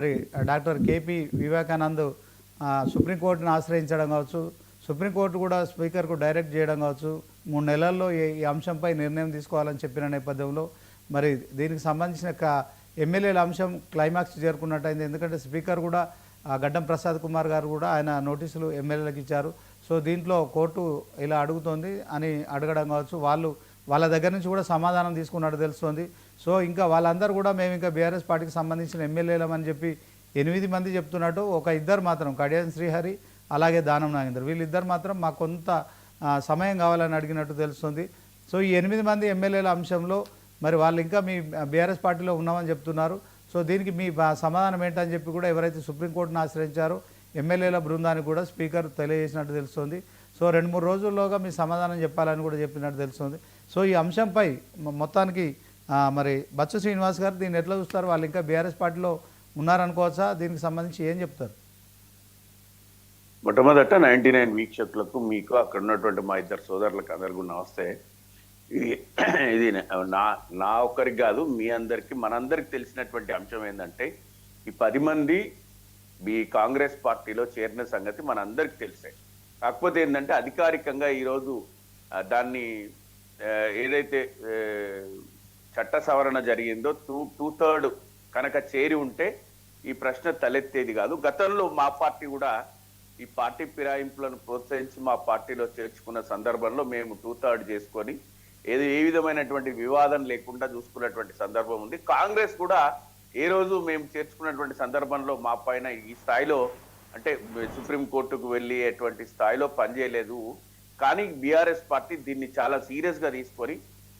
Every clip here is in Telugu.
మరి డాక్టర్ కేపీ వివేకానంద్ సుప్రీంకోర్టును ఆశ్రయించడం కావచ్చు, సుప్రీంకోర్టు కూడా స్పీకర్కు డైరెక్ట్ చేయడం కావచ్చు, 3 నెలల్లో ఈ అంశంపై నిర్ణయం తీసుకోవాలని చెప్పిన నేపథ్యంలో మరి దీనికి సంబంధించిన ఎమ్మెల్యేల అంశం క్లైమాక్స్ చేరుకున్నట్టయింది. ఎందుకంటే స్పీకర్ కూడా గడ్డం ప్రసాద్ కుమార్ గారు కూడా ఆయన నోటీసులు ఎమ్మెల్యేలకు ఇచ్చారు. సో దీంట్లో కోర్టు ఇలా అడుగుతోంది అని అడగడం కావచ్చు, వాళ్ళ దగ్గర నుంచి కూడా సమాధానం తీసుకున్నట్టు తెలుస్తోంది. సో ఇంకా వాళ్ళందరూ కూడా మేము ఇంకా బీఆర్ఎస్ పార్టీకి సంబంధించిన ఎమ్మెల్యేలమని చెప్పి 8 మంది చెప్తున్నట్టు, ఒక ఇద్దరు మాత్రం కడియం శ్రీహరి అలాగే దానం నాగేందర్ వీళ్ళిద్దరు మాత్రం మాకు కొంత సమయం కావాలని అడిగినట్టు తెలుస్తుంది. సో ఈ 8 మంది ఎమ్మెల్యేల అంశంలో మరి వాళ్ళు ఇంకా మీ బీఆర్ఎస్ పార్టీలో ఉన్నామని చెప్తున్నారు. సో దీనికి మీ సమాధానం ఏంటని చెప్పి కూడా ఎవరైతే సుప్రీంకోర్టును ఆశ్రయించారో ఎమ్మెల్యేల బృందానికి కూడా స్పీకర్ తెలియజేసినట్టు తెలుస్తుంది. సో 2-3 రోజుల్లోగా మీ సమాధానం చెప్పాలని కూడా చెప్పినట్టు తెలుస్తుంది. సో ఈ అంశంపై మొత్తానికి మరి బచ్చు శ్రీనివాస్ గారు దీన్ని ఎట్లా చూస్తారు? వాళ్ళు ఇంకా బీఆర్ఎస్ పార్టీలో ఉన్నారనుకోవచ్చా? దీనికి సంబంధించి ఏం చెప్తారు? మొట్టమొదట 99 వీక్షకులకు, మీకు అక్కడ ఉన్నటువంటి మా ఇద్దరు సోదరులకు అందరికీ నమస్తే. ఇది నా ఒక్కరికి కాదు, మీ అందరికి, మనందరికి తెలిసినటువంటి అంశం ఏంటంటే ఈ 10 మంది ఈ కాంగ్రెస్ పార్టీలో చేరిన సంగతి మనందరికి తెలిసే. కాకపోతే ఏంటంటే అధికారికంగా ఈరోజు దాన్ని ఏదైతే చట్ట సవరణ జరిగిందో 2/3 కనుక చేరి ఉంటే ఈ ప్రశ్న తలెత్తేది కాదు. గతంలో మా పార్టీ కూడా ఈ పార్టీ ఫిరాయింపులను ప్రోత్సహించి మా పార్టీలో చేర్చుకున్న సందర్భంలో మేము 2/3 చేసుకొని ఏ విధమైనటువంటి వివాదం లేకుండా చూసుకున్నటువంటి సందర్భం ఉంది. కాంగ్రెస్ కూడా ఏ రోజు మేము చేర్చుకున్నటువంటి సందర్భంలో మా పైన ఈ స్థాయిలో అంటే సుప్రీంకోర్టుకు వెళ్ళేటువంటి స్థాయిలో పనిచేయలేదు. కానీ బీఆర్ఎస్ పార్టీ దీన్ని చాలా సీరియస్ గా తీసుకొని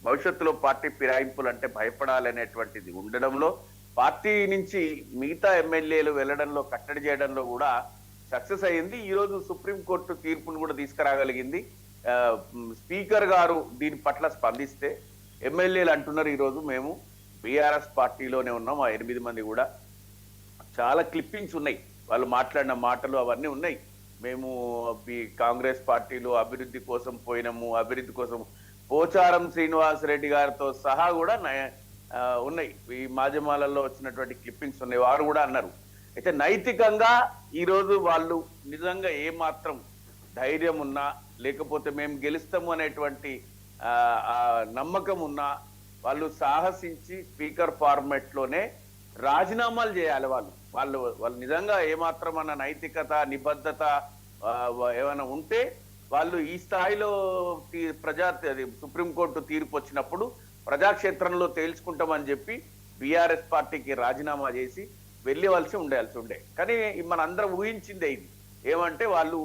భవిష్యత్తులో పార్టీ ఫిరాయింపులు అంటే భయపడాలనేటువంటిది ఉండడంలో, పార్టీ నుంచి మిగతా ఎమ్మెల్యేలు వెళ్లడంలో కట్టడి చేయడంలో కూడా సక్సెస్ అయ్యింది. ఈ రోజు సుప్రీంకోర్టు తీర్పును కూడా తీసుకురాగలిగింది. స్పీకర్ గారు దీని పట్ల స్పందిస్తే ఎమ్మెల్యేలు అంటున్నారు ఈరోజు మేము బీఆర్ఎస్ పార్టీలోనే ఉన్నాం. ఆ 8 మంది కూడా చాలా క్లిప్పింగ్స్ ఉన్నాయి, వాళ్ళు మాట్లాడిన మాటలు అవన్నీ ఉన్నాయి. మేము కాంగ్రెస్ పార్టీలో అభివృద్ధి కోసం పోయినాము, అభివృద్ధి కోసం పోచారం శ్రీనివాస్ రెడ్డి గారితో సహా కూడా ఉన్నాయి. ఈ మాధ్యమాలలో వచ్చినటువంటి క్లిప్పింగ్స్ ఉన్నాయి. వారు కూడా అన్నారు. అయితే నైతికంగా ఈరోజు వాళ్ళు నిజంగా ఏమాత్రం ధైర్యం ఉన్నా, లేకపోతే మేము గెలుస్తాము అనేటువంటి నమ్మకం ఉన్నా, వాళ్ళు సాహసించి స్పీకర్ ఫార్మాట్ లోనే రాజీనామాలు చేయాలి. వాళ్ళు నిజంగా ఏమాత్రం అన్న నైతికత, నిబద్ధత ఏమైనా ఉంటే వాళ్ళు ఈ స్థాయిలో సుప్రీంకోర్టు తీర్పు వచ్చినప్పుడు ప్రజాక్షేత్రంలో తేల్చుకుంటామని చెప్పి బీఆర్ఎస్ పార్టీకి రాజీనామా చేసి వెళ్ళవలసి ఉండే. కానీ మనందరం ఊహించిందే ఇది. ఏమంటే వాళ్ళు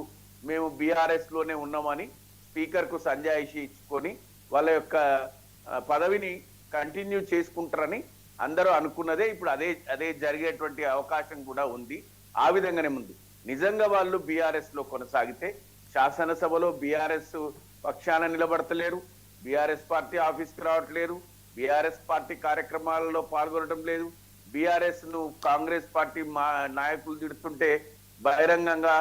మేము బీఆర్ఎస్ లోనే ఉన్నామని స్పీకర్ కు సంజాయిషి ఇచ్చుకొని వాళ్ళ యొక్క పదవిని కంటిన్యూ చేసుకుంటారని అందరూ అనుకున్నదే. ఇప్పుడు అదే జరిగేటువంటి అవకాశం కూడా ఉంది. ఆ విధంగానే ముందు నిజంగా వాళ్ళు బీఆర్ఎస్ లో కొనసాగితే శాసనసభలో బీఆర్ఎస్ పక్షాన నిలబడతలేరు, బీఆర్ఎస్ పార్టీ ఆఫీస్కి రావట్లేరు, బీఆర్ఎస్ పార్టీ కార్యక్రమాలలో పాల్గొనడం లేదు. బీఆర్ఎస్ ను కాంగ్రెస్ పార్టీ నాయకులు తిడుతుంటే బహిరంగంగా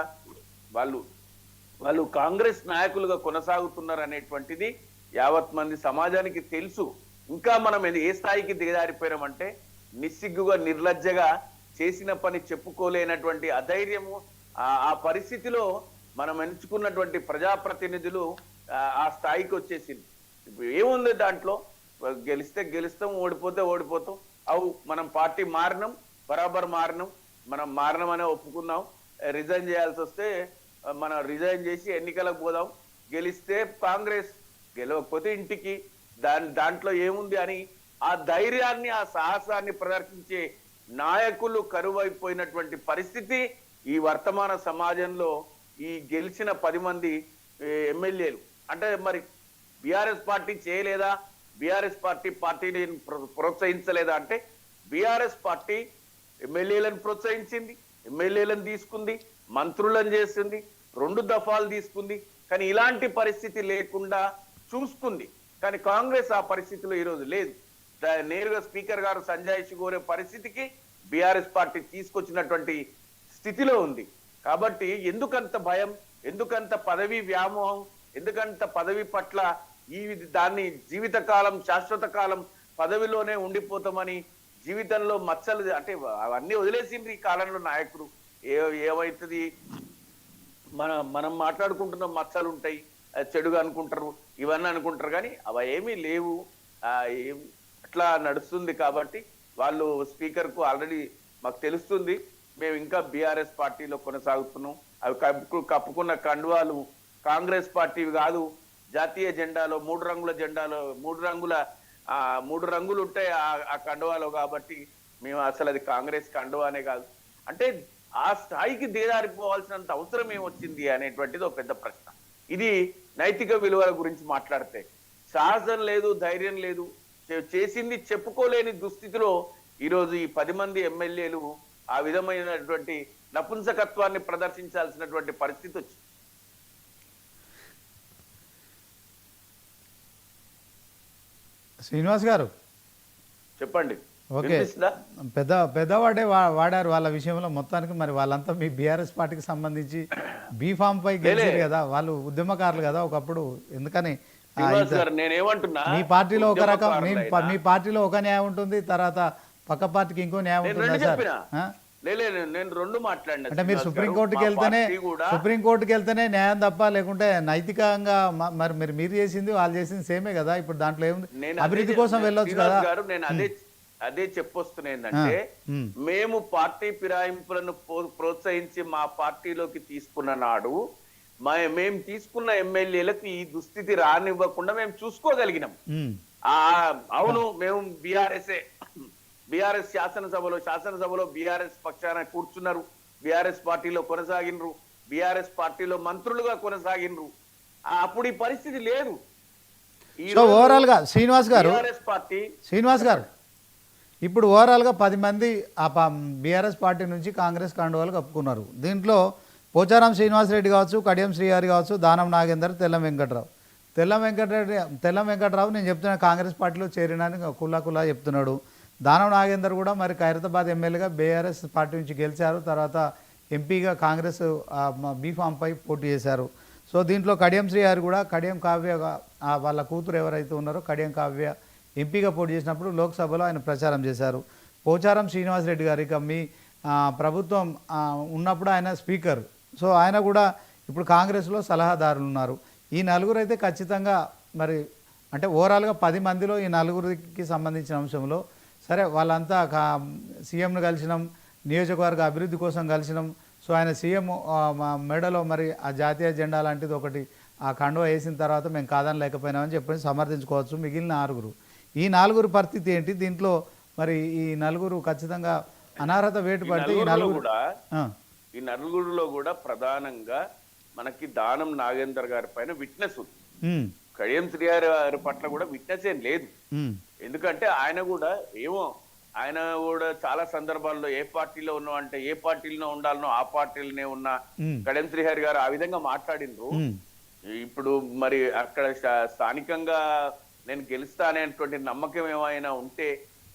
వాళ్ళు కాంగ్రెస్ నాయకులుగా కొనసాగుతున్నారు అనేటువంటిది యావత్ మంది సమాజానికి తెలుసు. ఇంకా మనం ఏ స్థాయికి దిగజారిపోయామంటే నిస్సిగ్గుగా, నిర్లజ్జగా చేసిన పని చెప్పుకోలేనటువంటి అధైర్యము, ఆ పరిస్థితిలో మనం ఎంచుకున్నటువంటి ప్రజాప్రతినిధులు ఆ స్థాయికి వచ్చేసింది. ఇప్పుడు ఏముంది దాంట్లో? గెలిస్తే గెలుస్తాం, ఓడిపోతే ఓడిపోతాం. మనం పార్టీ మారినాం, బరాబర్ మారినాం, మనం మారినామనే ఒప్పుకున్నాం. రిజైన్ చేయాల్సి వస్తే మనం రిజైన్ చేసి ఎన్నికలకు పోదాం, గెలిస్తే కాంగ్రెస్, గెలవకపోతే ఇంటికి, దాంట్లో ఏముంది అని ఆ ధైర్యాన్ని, ఆ సాహసాన్ని ప్రదర్శించే నాయకులు కరువైపోయినటువంటి పరిస్థితి ఈ వర్తమాన సమాజంలో ఈ గెలిచిన 10 మంది ఎమ్మెల్యేలు. అంటే మరి బీఆర్ఎస్ పార్టీ చేయలేదా? బీఆర్ఎస్ పార్టీని ప్రోత్సహించలేదా అంటే బీఆర్ఎస్ పార్టీ ఎమ్మెల్యేలను ప్రోత్సహించింది, ఎమ్మెల్యేలను తీసుకుంది, మంత్రులను చేసింది, 2 దఫాలు తీసుకుంది. కానీ ఇలాంటి పరిస్థితి లేకుండా చూసుకుంది. కానీ కాంగ్రెస్ ఆ పరిస్థితిలో ఈరోజు లేదు. నేరుగా స్పీకర్ గారు సంజాయిషి కోరే పరిస్థితికి బీఆర్ఎస్ పార్టీ తీసుకొచ్చినటువంటి స్థితిలో ఉంది. కాబట్టి ఎందుకంత భయం, ఎందుకంత పదవి వ్యామోహం, ఎందుకంత పదవి పట్ల దాన్ని జీవితకాలం, శాశ్వత కాలం పదవిలోనే ఉండిపోతామని జీవితంలో మచ్చలు అంటే అవన్నీ వదిలేసిండ్రు ఈ కాలంలో నాయకులు. ఏ ఏమైతుంది, మనం మాట్లాడుకుంటున్న మచ్చలు ఉంటాయి, చెడుగా అనుకుంటారు, ఇవన్నీ అనుకుంటారు, కానీ అవి ఏమీ లేవు. ఏం అట్లా నడుస్తుంది. కాబట్టి వాళ్ళు స్పీకర్ కు ఆల్రెడీ మాకు తెలుస్తుంది, మేము ఇంకా బీఆర్ఎస్ పార్టీలో కొనసాగుతున్నాం. అవి కప్పుకున్న కండువాలు కాంగ్రెస్ పార్టీవి కాదు. జాతీయ జెండాలో 3 రంగుల జెండాలో 3 రంగులు ఉంటాయి ఆ కండువాలో. కాబట్టి మేము అసలు అది కాంగ్రెస్ కండువానే కాదు. అంటే ఆ స్థాయికి దిగజారిపోవాల్సినంత అవసరం ఏమొచ్చింది అనేటువంటిది ఒక పెద్ద ప్రశ్న. ఇది నైతిక విలువల గురించి మాట్లాడితే సాహసం లేదు, ధైర్యం లేదు, చేసింది చెప్పుకోలేని దుస్థితిలో ఈరోజు ఈ 10 మంది ఎమ్మెల్యేలు ఆ విధమైనటువంటి నపుంసకత్వాన్ని ప్రదర్శించాల్సినటువంటి పరిస్థితి వచ్చింది. శ్రీనివాస్ గారు చెప్పండి. ఓకే, పెద్దవాడే వాడారు వాళ్ళ విషయంలో. మొత్తానికి మరి వాళ్ళంతా మీ బీఆర్ఎస్ పార్టీకి సంబంధించి బీఫామ్ పై గెలిచారు కదా, వాళ్ళు ఉద్యమకారులు కదా ఒకప్పుడు. ఎందుకని మీ పార్టీలో ఒక రకం, మీ పార్టీలో ఒక న్యాయం ఉంటుంది, తర్వాత పక్క పార్టీకి ఇంకో న్యాయం ఉంటుంది సార్. నేను రెండు మాట్లాడినా. అంటే మీరు సుప్రీంకోర్టుకి వెళ్తేనే న్యాయం తప్ప, లేకుంటే నైతికంగా మరి మీరు చేసింది వాళ్ళు చేసింది సేమే కదా. ఇప్పుడు దాంట్లో ఏముంది, అభివృద్ధి కోసం వెళ్ళొచ్చు కదా. నేను అదే చెప్పొస్తున్నా. ఏంటంటే మేము పార్టీ ఫిరాయింపులను ప్రోత్సహించి మా పార్టీలోకి తీసుకున్న నాడు మేము తీసుకున్న ఎమ్మెల్యేలకు ఈ దుస్థితి రానివ్వకుండా మేము చూసుకోగలిగినాం. అవును, మేము బీఆర్ఎస్ శాసనసభలో బీఆర్ఎస్ పక్షాన కూర్చున్నారు, బీఆర్ఎస్ పార్టీలో కొనసాగినరు, బీఆర్ఎస్ పార్టీలో మంత్రులుగా కొనసాగినరు. అప్పుడు ఈ పరిస్థితి లేదు. ఓవరాల్ గా శ్రీనివాస్ గారు ఇప్పుడు ఓవరాల్ గా 10 మంది బీఆర్ఎస్ పార్టీ నుంచి కాంగ్రెస్ కండువాలు కప్పుకున్నారు. దీంట్లో పోచారం శ్రీనివాసరెడ్డి కావచ్చు, కడియం శ్రీహరి కావచ్చు, దానం నాగేందర్, తెల్లం వెంకటరావు నేను చెప్తున్నా కాంగ్రెస్ పార్టీలో చేరినని కుల్లా చెప్తున్నాడు. దానం నాగేందర్ కూడా మరి ఖైరతాబాద్ ఎమ్మెల్యేగా బీఆర్ఎస్ పార్టీ నుంచి గెలిచారు, తర్వాత ఎంపీగా కాంగ్రెస్ బీఫామ్ పై పోటీ చేశారు. సో దీంట్లో కడియం శ్రీహరి కూడా కడియం కావ్య వాళ్ళ కూతురు ఎవరైతే ఉన్నారో కడియం కావ్య ఎంపీగా పోటీ చేసినప్పుడు లోక్సభలో ఆయన ప్రచారం చేశారు. పోచారం శ్రీనివాసరెడ్డి గారు ఇక మీ ప్రభుత్వం ఉన్నప్పుడు ఆయన స్పీకర్. సో ఆయన కూడా ఇప్పుడు కాంగ్రెస్లో సలహాదారులు ఉన్నారు. ఈ నలుగురు అయితే ఖచ్చితంగా మరి అంటే ఓవరాల్గా 10 మందిలో ఈ నలుగురికి సంబంధించిన అంశంలో సరే వాళ్ళంతా సీఎంను కలిసినాం, నియోజకవర్గ అభివృద్ధి కోసం కలిసినాం. సో ఆయన సీఎం మెడలో మరి ఆ జాతీయ జెండా లాంటిది ఒకటి ఆ కండువా వేసిన తర్వాత మేము కాదని లేకపోయినామని చెప్పి సమర్థించుకోవచ్చు. మిగిలిన 6 ఈ 4 పరిస్థితి ఏంటి? దీంట్లో మరి ఈ 4 ఖచ్చితంగా అనర్హత వేటు పడితే ఈ నలుగురులో కూడా ప్రధానంగా మనకి దానం నాగేందర్ గారి పైన విట్నెస్ ఉంది. కడియం శ్రీహరి గారి పట్ల కూడా విట్నెస్ ఏం లేదు. ఎందుకంటే ఆయన కూడా చాలా సందర్భాల్లో ఏ పార్టీలో ఉన్నాం అంటే ఏ పార్టీలో ఉండాలనో ఆ పార్టీలోనే ఉన్న కడియం శ్రీహరి గారు ఆ విధంగా మాట్లాడిండ్రు. ఇప్పుడు మరి అక్కడ స్థానికంగా నేను గెలుస్తా అనేటువంటి నమ్మకం ఏమైనా ఉంటే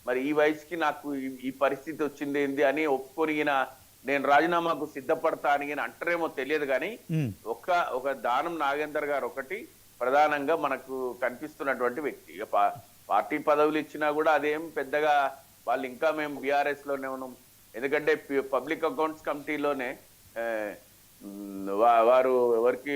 మరి ఈ వయసుకి నాకు ఈ పరిస్థితి వచ్చింది ఏంది అని ఒప్పుకొనిగిన నేను రాజీనామాకు సిద్ధపడతా అని అంటారేమో తెలియదు. కానీ ఒక దానం నాగేందర్ గారు ఒకటి ప్రధానంగా మనకు కనిపిస్తున్నటువంటి వ్యక్తి. పార్టీ పదవులు ఇచ్చినా కూడా అదేం పెద్దగా వాళ్ళు ఇంకా మేము బీఆర్ఎస్ లోనే ఉన్నాం. ఎందుకంటే పబ్లిక్ అకౌంట్స్ కమిటీలోనే వారు ఎవరికి